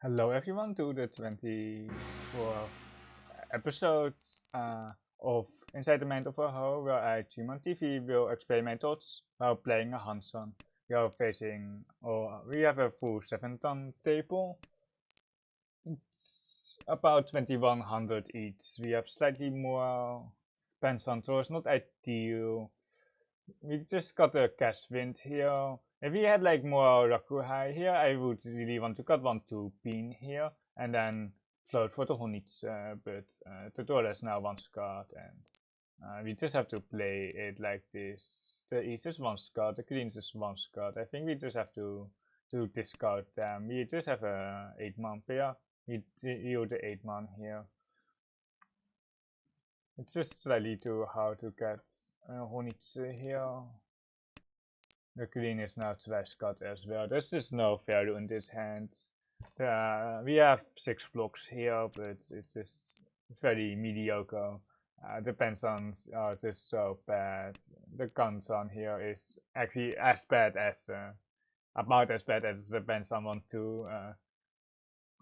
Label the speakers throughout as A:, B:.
A: Hello everyone to the 24th episode of Inside the Mind of a Hoe, where I, ChunmanTV, will explain my thoughts while playing a Hanchan. We have a full 7-ton table. It's about 2100 each. We have slightly more Pensan, so it's not ideal. We just got a cash wind here. If we had like more Rakuhai here, I would really want to cut 1-2 pin here and then float for the Honitz, but the Dora is now 1 card and we just have to play it like this. The East is 1 card, the Greens is 1 card. I think we just have to discard them. We just have a 8-man pair. We deal the 8-man here. It's just slightly too hard to get Honitz here. The green is now twice cut as well. There's just no value in this hand. We have 6 blocks here, but it's just very mediocre. The Pensons are just so bad. The Kansan here is actually as bad as, about as bad as the Penson 1-2.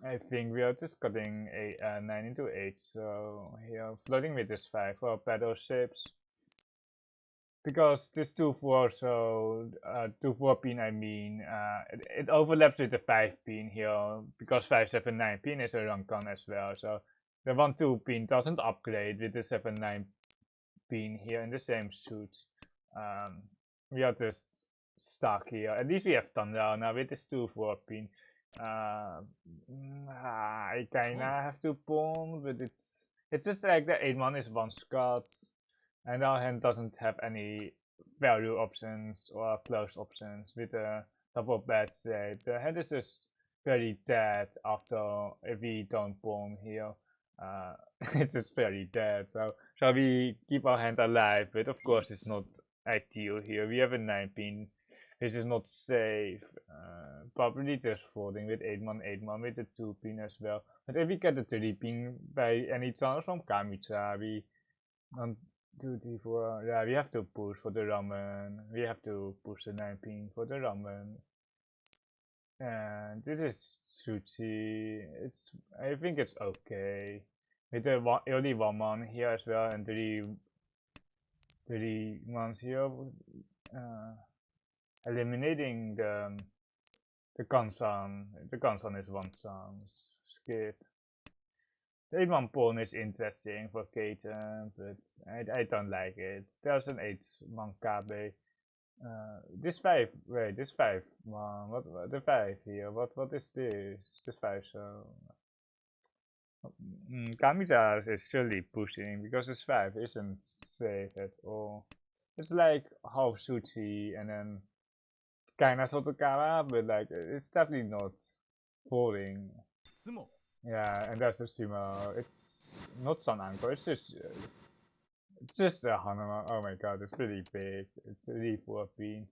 A: I think we are just cutting a 9 into 8, so here floating with this 5 for battle shapes. Because this 2-4, so 2-4 pin, I mean, it overlaps with the 5 pin here, because 5-7-9 pin is a Rankan as well, so the 1-2 pin doesn't upgrade with the 7-9 pin here in the same suit. We are just stuck here. At least we have Thunder now with this 2-4 pin. I kinda have to pawn, but it's just like the 8-1 is 1 Scott. And our hand doesn't have any value options or close options with a double bad shape. The hand is just very dead after if we don't pawn here. It's just very dead. So shall we keep our hand alive? But of course it's not ideal here. We have a 9-pin, which is not safe. Probably just folding with 8-1, 8-1 with a 2-pin as well. But if we get a 3-pin by any chance from Kamicha, we 1, 2, 3, 4. Yeah, we have to push for the ramen. We have to push the 9-pin for the ramen. And this is sushi. I think it's okay. With the early 1-man here as well and 3 months here. Eliminating the Kansan. The Kansan is 1 chance. Skip. The 8-1 pawn is interesting for Keita, but I don't like it. There's an 8-1 KB. This 5, wait, this 5, what, the 5 here, what is this? This 5, so... Kamiza is surely pushing, because this 5 isn't safe at all. It's like half Suchi and then kinda Sotokara, but like, it's definitely not falling. Yeah, and that's a sumo. It's not Sun Anchor, it's just a Hanama. Oh my god, it's pretty big. It's really 4-pin.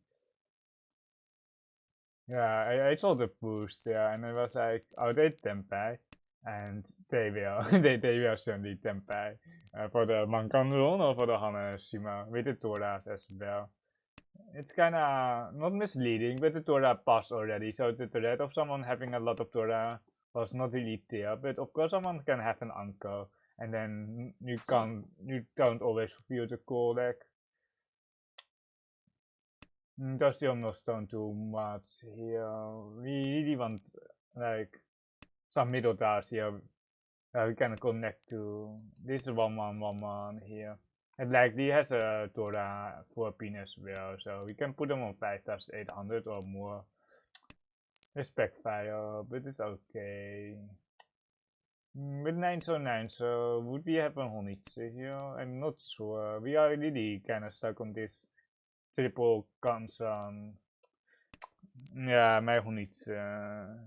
A: Yeah, I saw the boost, yeah, and I was like, oh, they Tenpai. And they will, they will certainly Tenpai. For the Mankan run or for the Hanashima, with the Toras as well. It's kinda not misleading, but the Tora passed already, so the threat of someone having a lot of Tora was not really there. But of course, someone can have an uncle, and then you don't always feel the call deck. Does the almost don't do much here. We really want like some middle tiles here. We can connect to this 1-1 here. And like he has a Tora 4-pin as well, so we can put them on 5,800 or more. Respect fire, but it's okay. With 909, so would we have a Honitsu here? I'm not sure. We are really kinda stuck on this triple Kansan. Yeah, my Honitsu.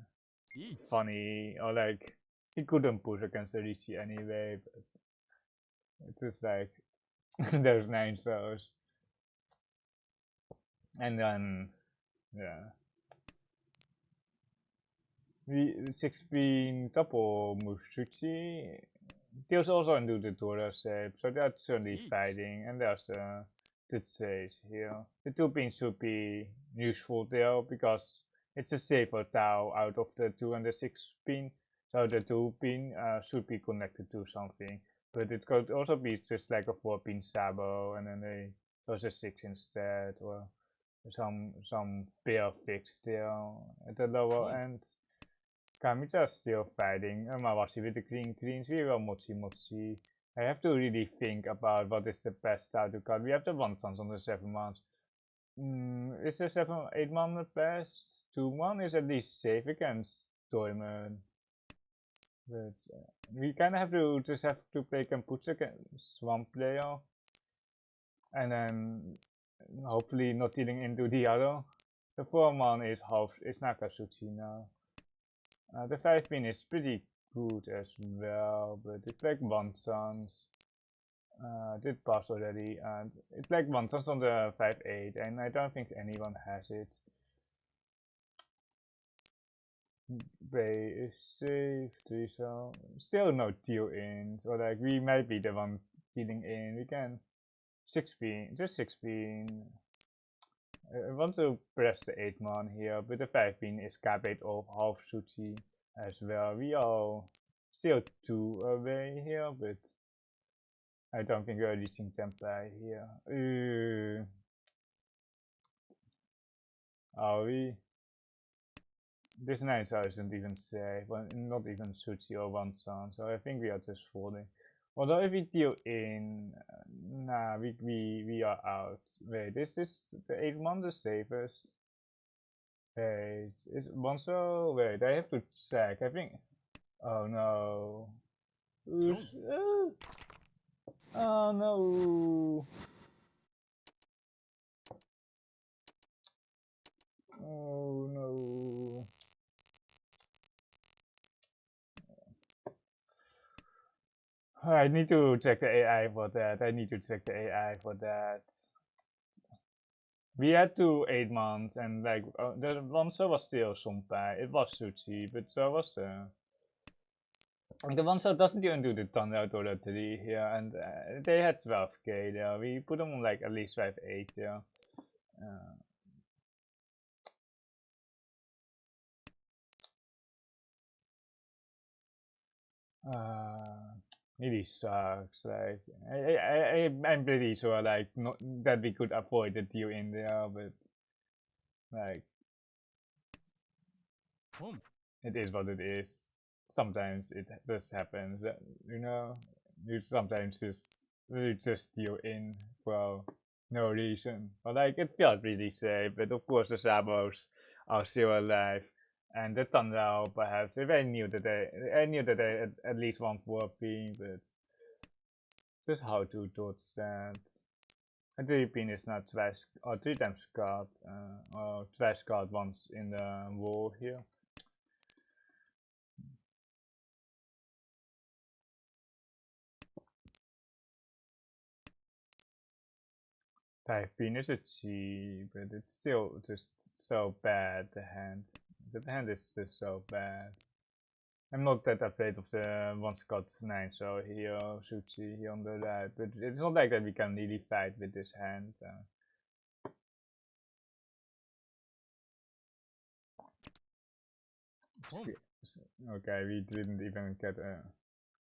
A: Funny, or like, he couldn't push against the Riichi anyway, but it's just like, there's 9 shows. And then, yeah. We 6-pin double Mushuchi. There's also into the Dora shape, so that's certainly fighting, and there's the chase here. The 2-pin should be useful there, because it's a safer tile out of the 206 pin. So the 2 pin should be connected to something. But it could also be just like a 4 pin sabo and then they chose a 6 instead, or some pair fix there at the lower end. Kamicha's still fighting. Mawashi with the greens. We will mochi. I have to really think about what is the best style to cut. We have the 1 chance on the 7 months. Is the 8 month the best? 2 month is at least safe against Toyman. But we kinda have to play Genbutsu against one player. And then hopefully not dealing into the other. The 4 month is Nakatsuchi now. The 5 pin is pretty good as well, but it's like 1 chance. Did pass already, and it's like 1 chance on the 5-8, and I don't think anyone has it. Bay is safe, 3 so still no deal in, so like we might be the one dealing in. We can 6 pin, just 6 pin. I want to press the 8 mon here, but the 5 pin is K8 of half Suchi as well. We are still 2 away here, but I don't think we're reaching Tempai here. Are we? This 9 star isn't even safe, not even Suchi or 1 son, so I think we are just folding. Although if we deal in, nah, we are out. Wait, this is the 8 mon the safest? Wait, is Bonso? Wait, I have to check. I think. Oh no. Oh no. Oh no. I need to check the AI for that. We had 8 months and like the Bonso was still Sonpai. It was Suchi, but so was the Bonso doesn't even do the Thunder or 3 here, and they had 12k there. We put them on like at least 5-8 there. Really sucks. Like I'm pretty sure like not that we could avoid the deal in there, but like it is what it is. Sometimes it just happens, you know. You sometimes just deal in for no reason. But like it felt really safe. But of course the Sabos are still alive. And the Tenhou perhaps, if I knew that they had at least 1 4P, but just how to dodge that. A 3-pin is not twice or 3 times card, or twice card once in the wall here. Five pin is a G, but it's still just so bad. The hand is just so bad. I'm not that afraid of the one Scott 9 so here, Suchi here on the right, but it's not like that we can really fight with this hand. Okay, we didn't even get a.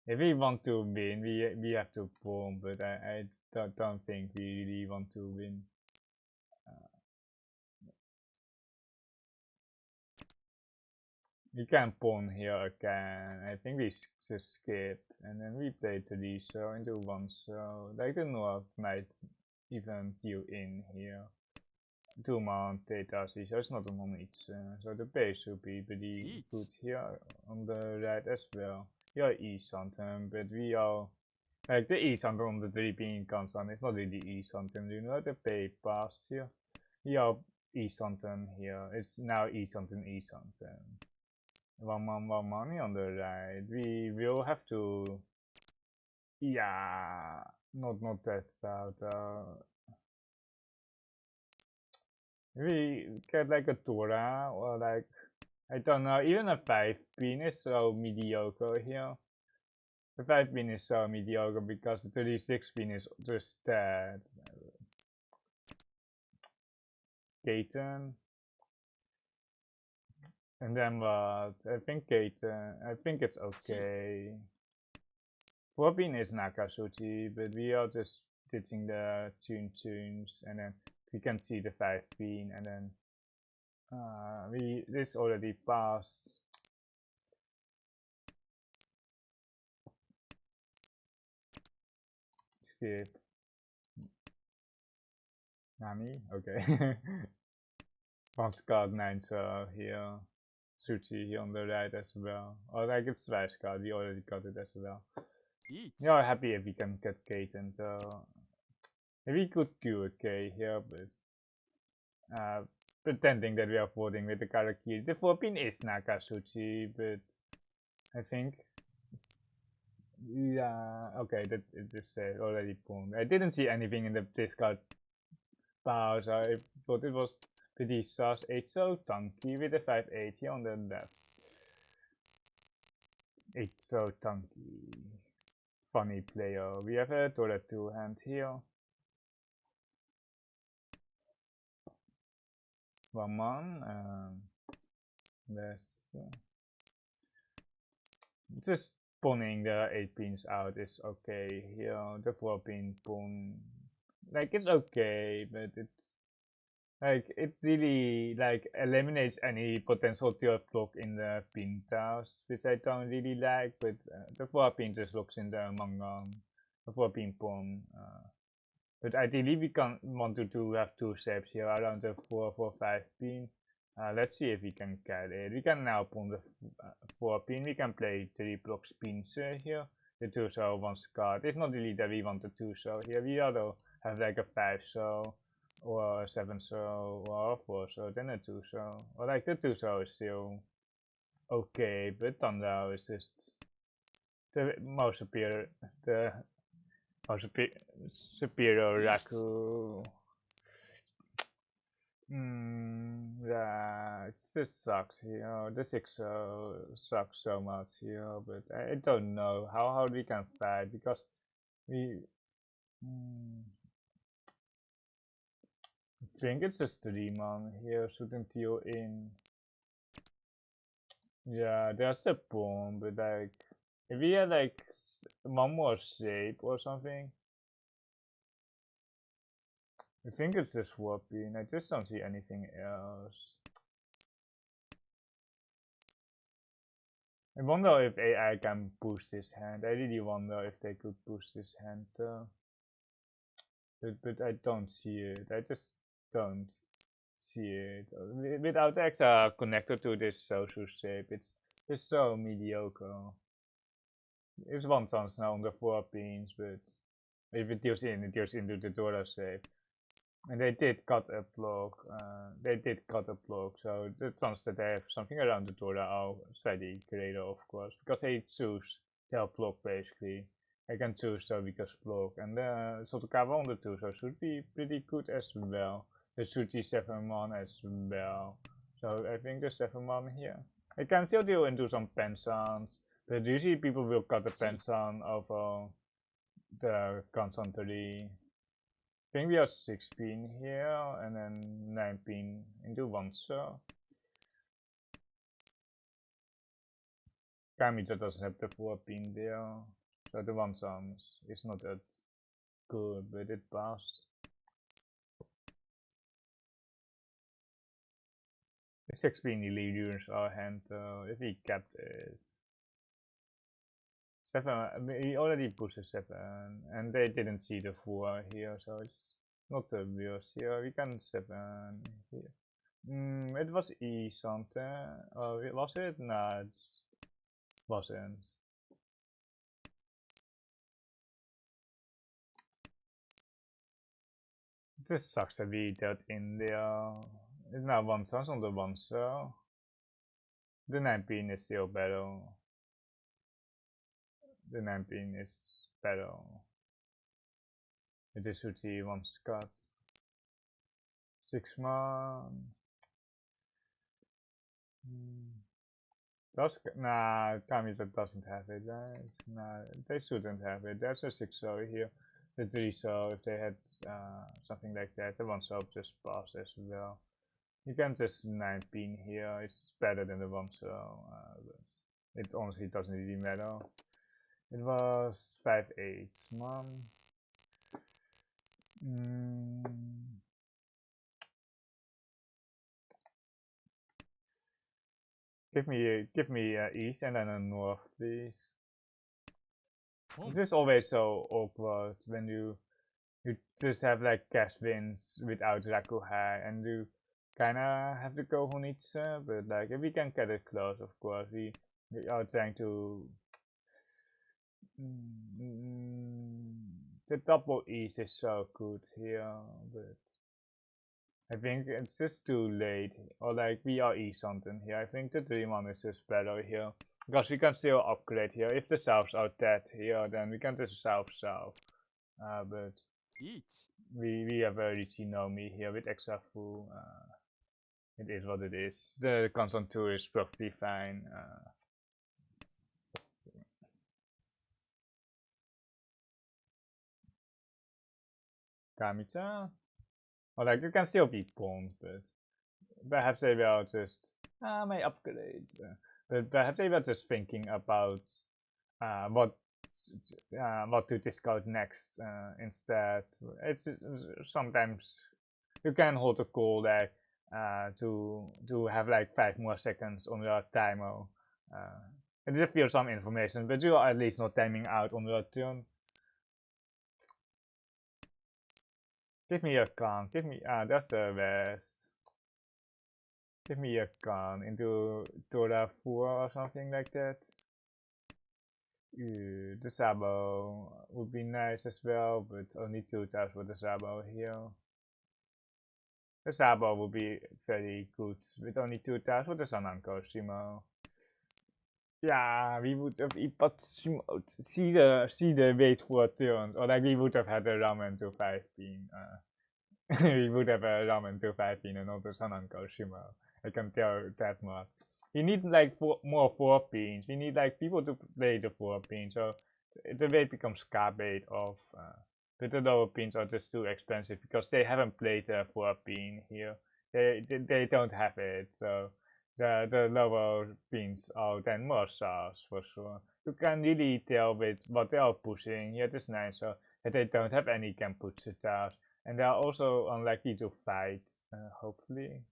A: If we want to win, we have to bomb, but I don't think we really want to win. We can pawn here again. I think we just skip, and then we play 3 so into 1 so. Like the North might even deal in here. 2 mount theta C, so it's not on each. So the base should be pretty good here on the right as well. We are east something, but we are like the east something on the 3 being constant. It's not really east something. You know the pay past here. We are east something here. It's now east something. 1 money on the right. We will have to. Yeah, not that out. We get like a Tora or like I don't know, even a 5 pin is so mediocre here. The 5 pin is so mediocre because the 36 pin is just dead. Gaten. And then what? I think Kate, I think it's okay. 4-pin is Nakasuchi, but we are just ditching the tunes, and then we can see the 5-pin, and then this already passed. Skip. Nami? Okay. Once card 9 so here. Suchi here on the right as well. Or like it's Swice card, we already got it as well. We are happy if we can get Kate and maybe we could Q a K here, but pretending that we are voting with the Karakiri. The 4-pin is Nakasuchi, but I think yeah, okay, that it is already pulled. I didn't see anything in the discard pile, so I thought it was pretty sus. 8 so tanky with the 5-8 here on the left. 8 so tanky. Funny player. We have a Dora 2 hand here. One man. Just pulling the 8 pins out is okay here. The 4-pin pun, like it's okay, but it's like it really like eliminates any potential tilt block in the pin tiles, which I don't really like. But the 4-pin just looks in the manga. The 4-pin pun. But ideally we want to have 2 shapes here around the 4-5-pin. Let's see if we can get it. We can now pull the 4-pin. We can play 3 blocks pins here. The 2 so 1 card. It's not really that we want the 2 so here. We also have like a 5 so or a 7 so or a 4 so, then a 2 so. Or like the 2 so is still okay, but Thunder is just the most superior. The most superior Raku. Yeah, it just sucks here. The 6 sucks so much here, but I don't know how we can fight because we I think it's a 3-man here, shooting Teal in. Yeah, there's the bomb, but like if we had like one more shape or something. I think it's this 4-pin. I just don't see anything else. I wonder if AI can push this hand. I really wonder if they could push this hand. But I don't see it. I just don't see it. Without extra connector to this social shape, it's just so mediocre. It's one chance now on the 4-pins, but if it deals in, it deals into the Dora shape. And they did cut a block. So the chance that they have something around the Dora are slightly greater, of course, because they choose their block basically. I can choose the weakest block, and Sotokawa on the 2 so should be pretty good as well. The Suchi 7-man as well. So I think the 7-man here. I can still deal into some Pensans, but usually people will cut the Pensan over the Kansan 3. I think we have 6-pin here and then 9-pin into 1 so. Kamicha doesn't have the 4-pin there, so the 1 sums is not that good, but it passed. The 6-pin really ruins our hand if we kept it. 7, we already pushed a 7, and they didn't see the 4 here, so it's not the worst here. We can 7 here. It was E something. Oh, was it? No, it wasn't. This sucks that we dealt in there. It's now 1 chance on the 1 so. The 9-pin is still better. The 9-pin is better. It is Suchi 1 cut. 6-man. Nah, Kamiza doesn't have it, right? Nah, they shouldn't have it. There's a 6 so here. The 3 so if they had something like that, the 1 so just passed as well. You can just 9 pin here. It's better than the 1, so it honestly doesn't really matter. It was 5-8, mom. Give me east and then a north, please. This is always so awkward when you just have like cash wins without Rakuhai, and you kinda have to go Honitsu, but like if we can get it close, of course, we are trying to. The double east is so good here, but I think it's just too late. Or like we are east something here. I think the 3-1 is just better here. Because we can still upgrade here. If the souths are dead here, then we can just south. But we have a Riichi here with extra full. It is what it is. The constant 2 is perfectly fine. Kamicha? Or like, it can still be pawned, but perhaps they were just may upgrade. But perhaps they were just thinking about what to discard next instead. It's sometimes you can hold a call there to have like 5 more seconds on your timer. It just feels some information, but you are at least not timing out on your turn. Give me a con. Give me that's the best. Give me a con into Dora 4 or something like that. The Sabo would be nice as well, but only 2 taps for the Sabo here. The Sabo would be very good with only 2 taps for the Sananko Shimo. Yeah, we would have Ipatsumo. See the wait for turns, or like we would have had a ramen to 5 pin. We would have a ramen to 5 pin and not the Sananko Shimo. I can tell that much. We need like more 4 pins. We need like people to play the 4 pins, so the weight becomes garbage off. But the lower pins are just too expensive because they haven't played the 4 pin here. They don't have it, so the lower pins are then more sauce for sure. You can really tell with what they are pushing. Here it is nice, so that they don't have any Genbutsu tasks, and they are also unlikely to fight. Hopefully.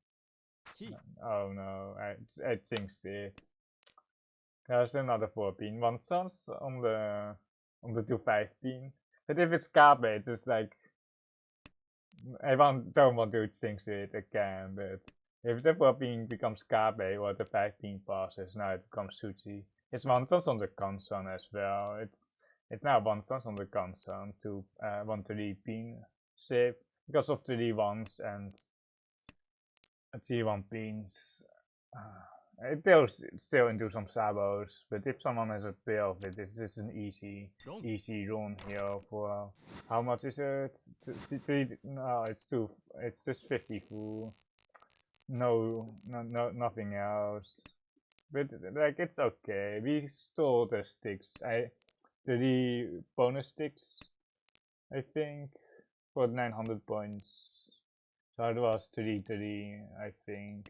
A: Oh no, I jinxed it. There's another 4 pin. One chance on the 2-5 pin. But if it's garbage, it's like I don't want to jinx it again, but if the 4 pin becomes garbage or the 5 pin passes, now it becomes Suchi. It's one chance on the console as well. It's now one chance on the console to 1-3 pin save because of 3-1s and 3-1 pins. It goes still into some sabos, but if someone has a pair of it, this is an easy run here for how much is it? No, it's just 50 full. No, nothing else. But like it's okay. We stole the sticks. The bonus sticks, I think, for 900 points. So it was 3-3, I think.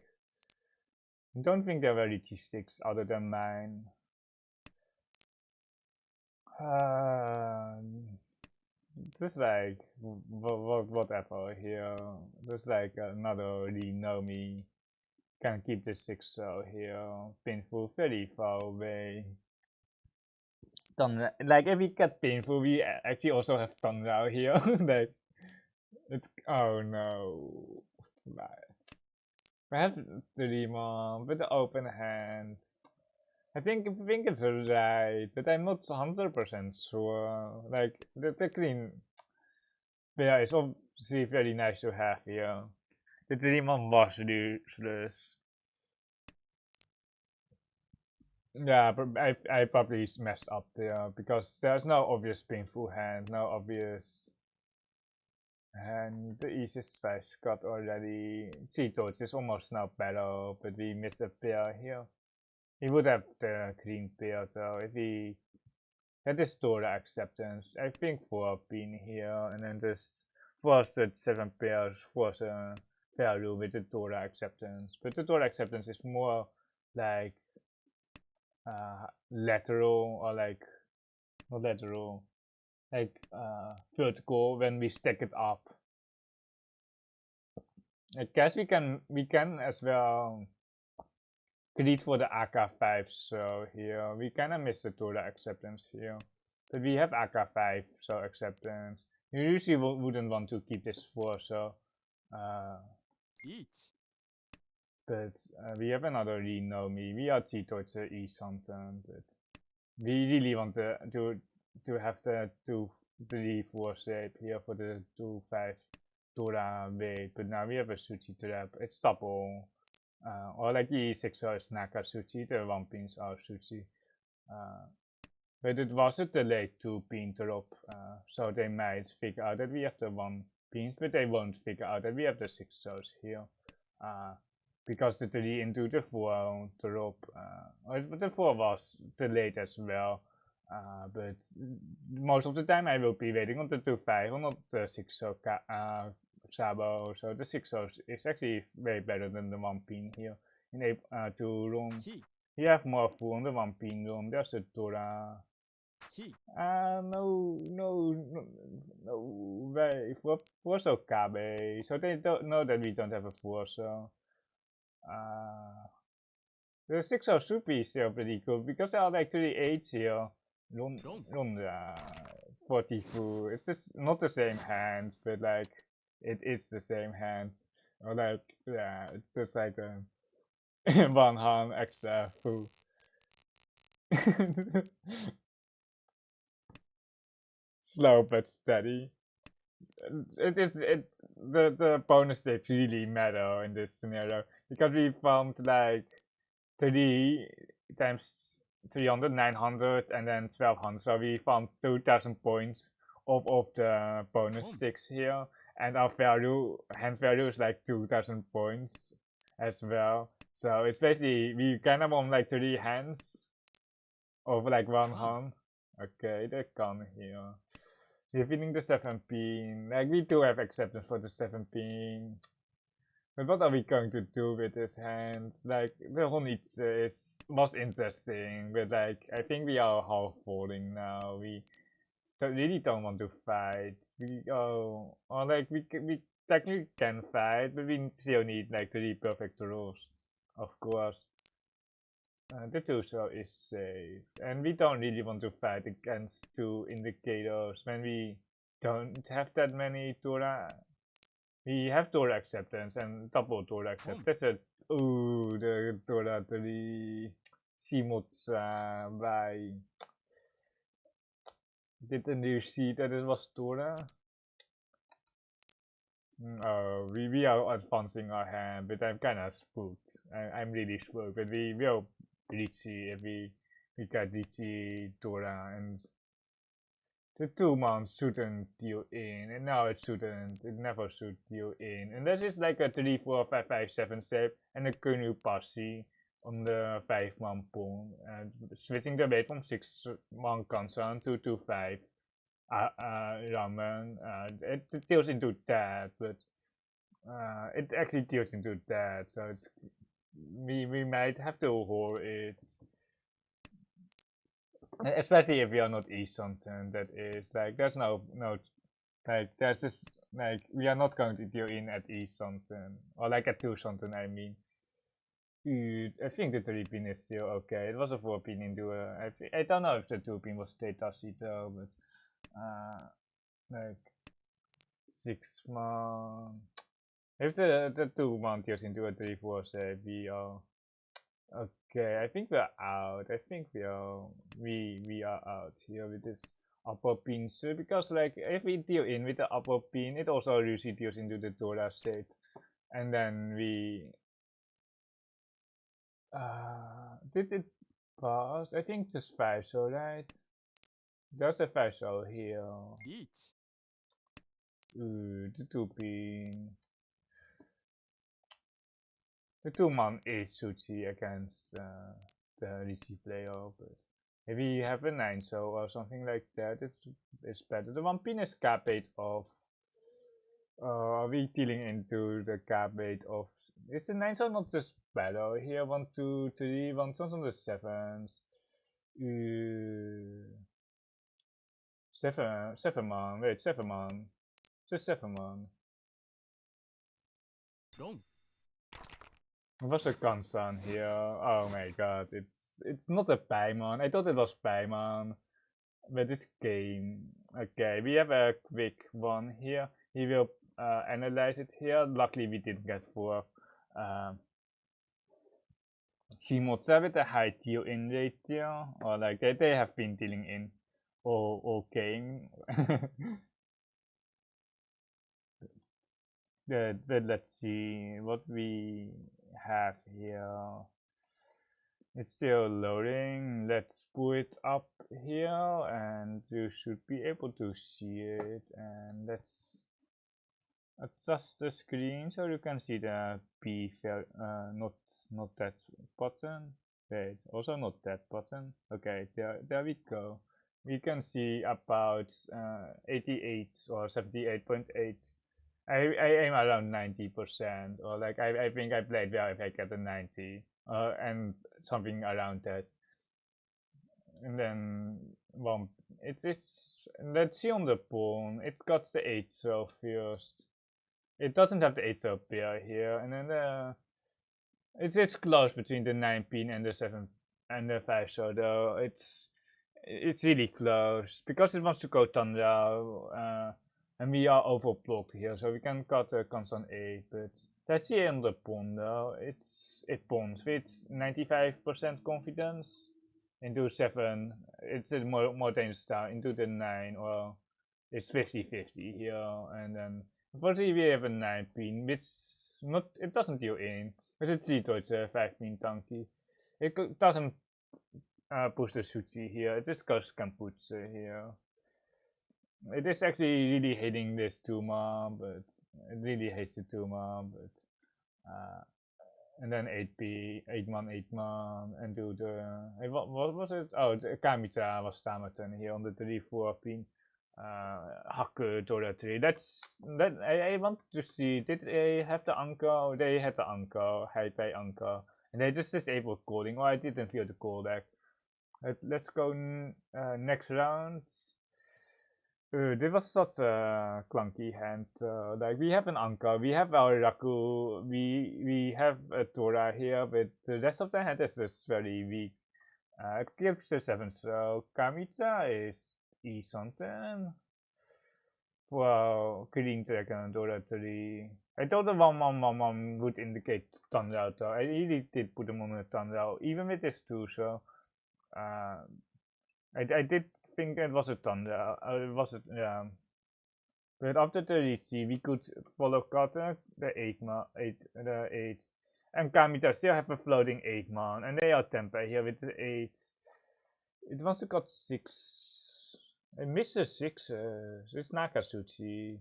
A: I don't think there were Riichi sticks other than mine. Just like whatever here. Just like another Rinomi can keep the 6 here. Painful, very far away. Like if we get painful, we actually also have Tonrao here. Like it's oh no. I have 3 more with the open hand. I think it's right, but I'm not 100% sure. Like the clean pair is obviously very nice to have here. The 3 more was useless. Yeah, but I probably messed up there because there's no obvious painful hand, no obvious. And the easiest slice got already. Cheetos is almost now better, but we missed a pair here. He would have the green pair though if he had his Dora acceptance. I think 4 pin here and then just force the 7 pairs, force value with the Dora acceptance, but the Dora acceptance is more like lateral, or like not lateral, like vertical when we stack it up. I guess we can as well greet for the AK5, so here we kinda miss the Dora acceptance here. But we AK 5, so acceptance. You usually wouldn't want to keep this 4, so but we have another Rinomi. We are T towards the E something, but we really want to have the 2-3-4 shape here for the 2-5 Dora weight, but now we have a Suchi trap. It's double. Or like the 6 is Naka Suchi, the 1 pins are Suchi. But it was a delayed 2-pin drop, so they might figure out that we have the 1 pin, but they won't figure out that we have the 6 here. Because the 3 into the 4 drop, the 4 was delayed as well. But most of the time I will be waiting on the 2-5 or not the 6 Sabo, so the 6 is actually way better than the 1 pin here in a 2 room. You have more full on the 1 pin room. There's the Dora. No way. For so Kabe, so they don't know that we don't have a 4, so the 6 should be still pretty cool because there are like 38 here. 42. It's just not the same hand, but like it is the same hand. Or like, yeah, it's just like a 1 hand extra full. Slow but steady. The bonus stakes really matter in this scenario because we found like 3 times 300, 900, and then 1200. So we found 2000 points of the bonus sticks here, and our hand value is like 2000 points as well. So it's basically we kind of want like 3 hands over like 1 hand. Okay, they come here. You're feeling the 7 pin. Like we do have acceptance for the 7 pin. But what are we going to do with this hand? Like the Honitsu was interesting, but like I think we are half falling now. We really don't want to fight. Or like we technically can fight, but we still need like 3 perfect rolls, of course. The 2 is safe, and we don't really want to fight against 2 indicators when we don't have that many Dora. We have Dora acceptance and double Dora acceptance. That's it. Ooh, the Dora 3 Shimotsa by. Didn't you see that it was Dora? We are advancing our hand, but I'm kind of spooked. I'm really spooked, but we will Riichi if we got Riichi Dora, and the 2 months shouldn't deal in, and now it shouldn't. It never should deal in, unless it's like a 3, 4, 5, 5, 7 shape and a Kunu Passi on the 5-man pool, and switching the weight from 6-man Kansan to 2-5 Ramen. It deals into that, but it actually deals into that, so it's we might have to hold it, especially if we are not E something. That is like there's no like there's this like we are not going to deal in at E something or like at 2 something. I mean, I think the 3 pin is still okay. It was a 4 pin into a. I don't know if the 2 pin was Tetashi though, but like 6-man. If the 2-man deals into a 3-4 shape, we are okay. I think we're out. I think we are out here with this upper pin, so because like if we deal in with the upper pin, it also usually deals into the Dora shape, and then we did it pass? I think just 5 so right? There's a 5 so here. The 2 pin. The 2-man is Suchi against the Riichi player, but if we have a 9 so or something like that, it's better. The 1 pin is capate of Are we dealing into the garbage of... Is the 9s not just better here? 1, 2, 3, 1 on the 7s. 7 man, wait, 7 man. Just 7 man. What's a Hanchan here? Oh my god, it's not a Paimon. I thought it was Paimon. But this game. Okay, we have a quick one here. He will analyze it here. Luckily we didn't get 4. Shimotsa with a high deal in ratio. Or like they have been dealing in all game. But let's see what we have here. It's still loading. Let's pull it up here and you should be able to see it. And let's adjust the screen so you can see the not that button. Wait, also not that button. Okay, there we go. We can see about 88 or 78.8. I aim around 90%, or like I think I played well if I get a 90, and something around that. And then it's let's see on the pawn. It got the 8 so first. It doesn't have the 8 so pair here, and then it's close between the 9 pin and the 7 and the 5 so though it's really close because it wants to go Tundra. And we are overblocked here, so we can cut a constant 8, but let's see on the pawn though. It pawns with 95% confidence into 7. It's a more dangerous style into the 9, or it's 50-50 here, and then unfortunately we have a 9 pin, which it doesn't deal in. But it's a 5 pin tanky. It doesn't push the Suchi here. It just goes Genbutsu here. It is actually really hating this 2-man, but it really hates the 2-man, but and then 8-man, and do the... What was it? Oh, the Kamita was Tamaten here on the 3-4 pin. Haku Dora 3. I want to see, did they have the anchor? They had the anchor, high pay anchor, and they just disabled calling. Oh, I didn't feel the callback. Let's go next round. This was such a clunky hand. Like we have an Anka, we have our Raku, we have a Tora here, but the rest of the hand is just very weak. It gives a 7, so Kamita is E something. Wow, Green Dragon, Dora 3. I thought the 1-1-1-1 would indicate Tundra, though. I really did put them on a Tundra, even with this 2, so I did think it was a Tundra. Yeah. But after the Riichi, we could follow Kata, the 8, and Kamita still have a floating 8-man, and they are Tempe here with the 8. It wants to got 6. It misses 6. It's Nakasuchi.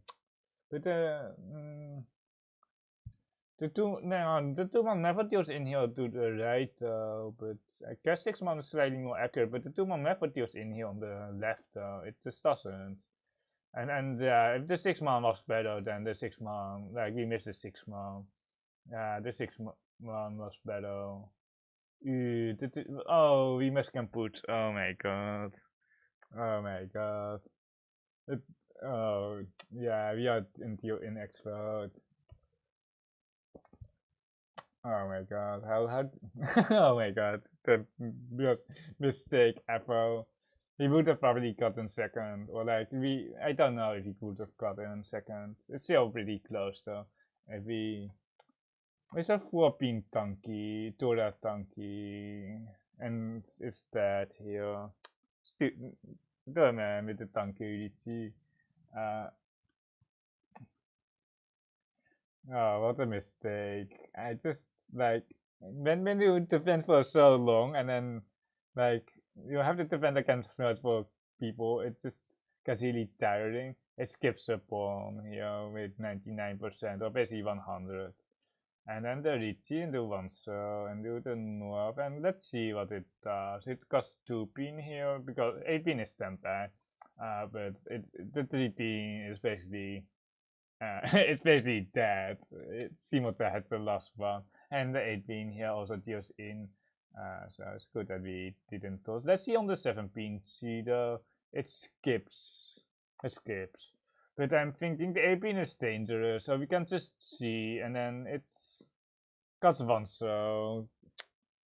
A: But the 2-man never deals in here to the right, but I guess 6-man is slightly more accurate, but the 2-man never deals in here on the left, it just doesn't. And yeah, if the 6-man was better than the 6-man, like we missed the 6-man. Yeah, the 6-man was better. Oh, we missed Genbutsu. Oh my god. Oh my god. Oh, yeah, we are in expert. Oh my god, how oh my god, the biggest mistake ever. He would have probably gotten second, or like I don't know if he would have gotten second. It's still pretty close though. If it's a 4-pin tanky, Tora tanky, and it's that here. Still, the man with the tanky Riichi. Oh, what a mistake. I just like when you defend for so long and then like you have to defend against multiple people, it just gets really tiring. It skips a pawn here with 99% or basically 100. And then the Riichi and the Wanso and do the North, and let's see what it does. It costs 2 pin here because 8 pin is tempo, but the 3 pin is basically it's basically dead. Shimoza has the last one, and the 8 pin here also deals in. So it's good that we didn't toss. Let's see on the 7 pin C though. It skips. It skips. But I'm thinking the 8 pin is dangerous, so we can just see, and then it's cuts one. So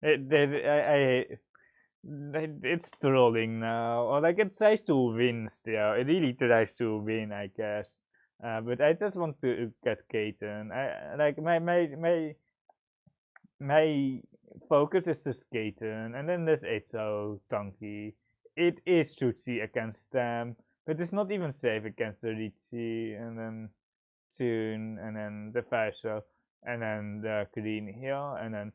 A: it's trolling now, or like it tries to win still. It really tries to win, I guess. But I just want to get Kaiten. I like my focus is just Kaiten, and then there's Eizo Donkey. It is Jutsi against them, but it's not even safe against the Riichi, and then Tune, and then the Faiso, and then the green here, and then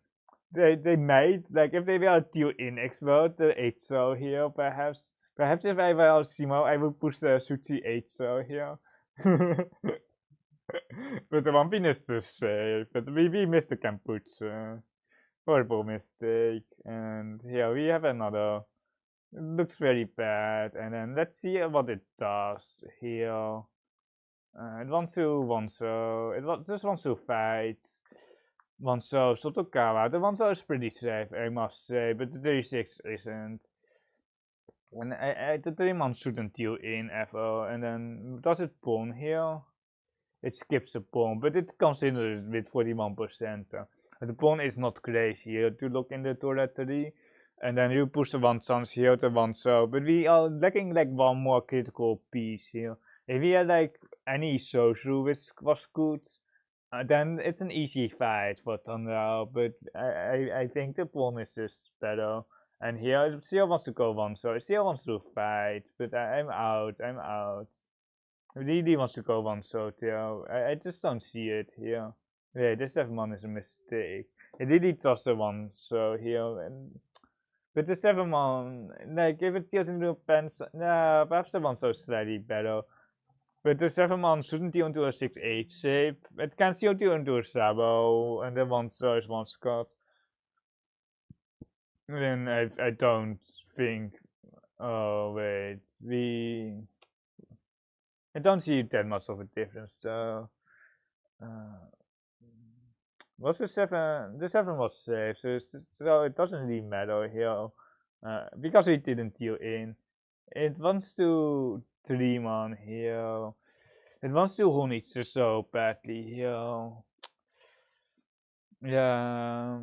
A: they might, like, if they were deal in expert the 8 here, perhaps if I were Simo, I would push the Jutsi 8 here. But the 1 pin is so safe, but we missed the Genbutsu. Horrible mistake. And here we have another. It looks very bad, and then let's see what it does here. It wants to just wants to fight. Wanzo Sotokawa. The Wanzo is pretty safe, I must say, but the 36 isn't. And the 3-man shouldn't deal in ever. And then does it pawn here? It skips the pawn, but it considers with 41%. The pawn is not crazy here to look in the turretry. And then you push the one chance here to one so, but we are lacking like one more critical piece here. If we had like any Sosu which was good, then it's an easy fight for Thunder, but I think the pawn is just better. And here, still wants to go one, so still wants to fight, but I'm out. Really wants to go one, so I just don't see it here. Yeah, this F1 is a mistake. It really does the one, so here, and but the 7-1, like, if it deals into a pen, nah, perhaps the 1 so slightly better. But the 7-1 shouldn't deal into a 6-8 shape. It can still deal into a Sabo, and the 1 so is 1 Scott. Then I don't think. Oh, wait. I don't see that much of a difference, so. Was the 7? The 7 was safe, so it doesn't really matter here. Because we didn't deal in. It wants to 3-man here. It wants to Honichi so badly here. Yeah.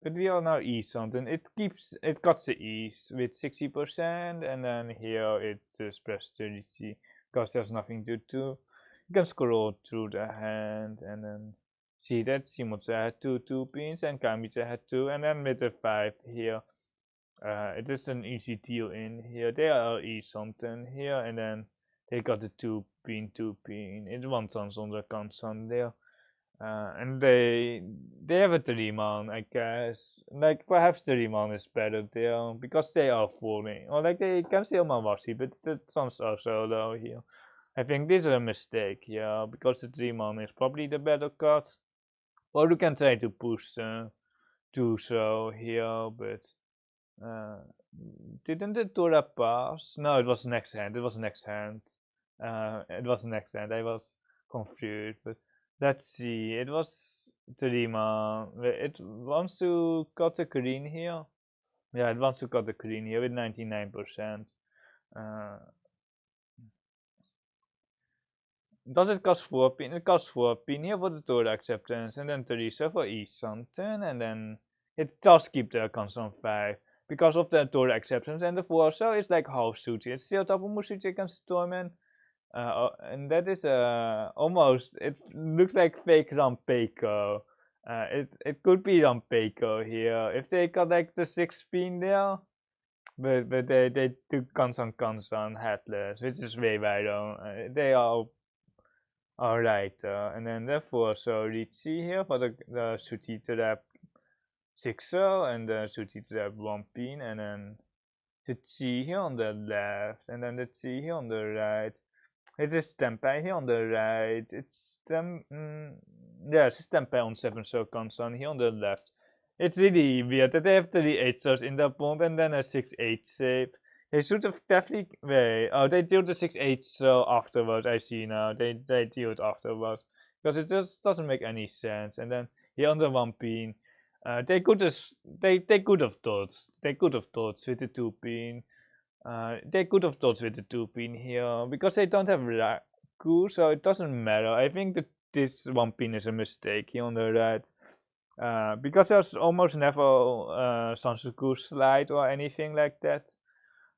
A: But we are now E something. It cuts the E's with 60%, and then here it just press 30 because there's nothing to do. You can scroll through the hand and then see that Shimoza had 2 pins and Kamicha had 2, and then with the 5 here, it is an easy deal in here. They are E something here, and then they got the 2 pin. It one chance on the Hanchan there. And they have a 3-man, I guess. Like, perhaps 3-man is better there, because they are falling. Or like, they can still Mawashi, but the chance are so low here. I think this is a mistake here, because the 3-man is probably the better card. Or you can try to push 2 so here, but didn't the Tora pass? No, it was next hand. It was next hand. I was confused, but let's see. It was 3-man. It wants to cut the green here. Yeah, it wants to cut the green here with 99%. Does it cost 4 pin? It costs 4 pin here for the Tora acceptance, and then 3 so for each something, and then it does keep the constant 5 because of the Tora acceptance, and the 4 so is like half Suchi. It's still Tapu Musuchi against Storman. And that is almost, it looks like fake Rampeiko. It could be Rampeiko here if they got like the 6 pin there, but they took Kansan headless, which is way better. They are alright, and then therefore so Riichi here for the Suchi trap 6 and the Suchi trap 1 pin, and then the Chi here on the left, and then the Chi here on the right. It is Tempeh here on the right. It's yeah, it's Tempeh on 7 so Kansan here on the left. It's really weird that they have 3 8 stars in the pond and then a 6-8 shape. They should have definitely wait. Oh, they deal the 6-8 so afterwards. I see now. They deal it afterwards because it just doesn't make any sense. And then here on the 1 pin, they could have dodged. They could have dodged with the 2 pin. They could have dodged with the 2 pin here because they don't have Raku, so it doesn't matter. I think that this 1 pin is a mistake here on the right. Because there's almost never Sansuku slide or anything like that.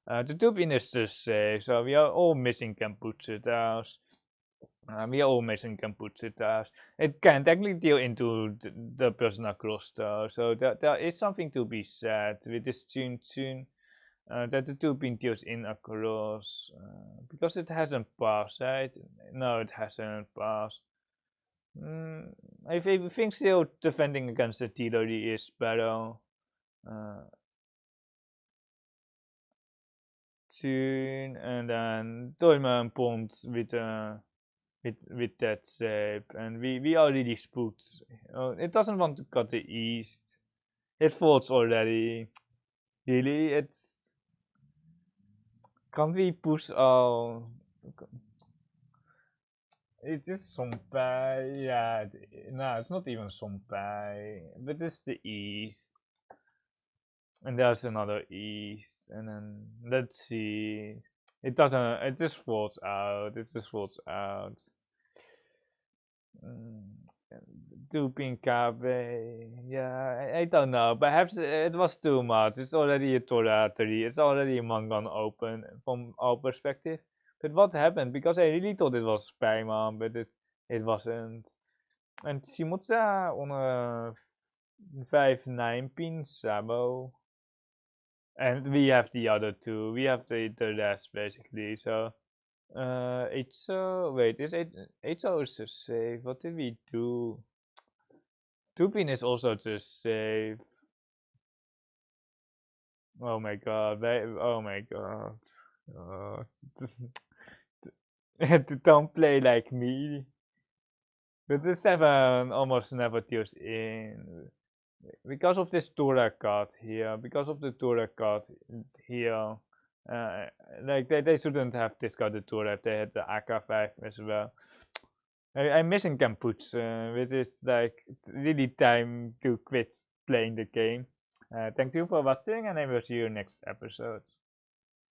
A: The 2 pin is just safe, so we are all missing Genbutsu tiles. We are all missing Genbutsu tiles. It can technically deal into the personal cross though, so there is something to be said with this Chun that the 2-pin deals in across because it hasn't passed, right? No, it hasn't passed. I think still defending against the T30 is better. Tune and then Toyman Pond with that shape, and we already spooked. It doesn't want to cut the east. It folds already. Really, it's can't we push all? It is Sonpai, yeah. No, it's not even Sonpai, but it's the east. And there's another east, and then let's see. It doesn't. It just falls out. It just falls out. Duping Kabe. Yeah, I don't know. Perhaps it was too much. It's already a Toratari. It's already a Mangan open from our perspective. But what happened? Because I really thought it was Paimon, but it wasn't. And Shimotsa on a 5-9 pin Sabo. And we have the other two. We have the rest basically. So wait, is 8-0 is just safe? What did we do? 2-pin is also just safe. Oh my god, oh my god. Don't play like me. But the 7 almost never deals in. Because of this Tora card here, because of the Tora card here, like they shouldn't have discarded Tora if they had the AK5 as well. I'm missing Genbutsu, which is like really time to quit playing the game. Thank you for watching, and I will see you next episode.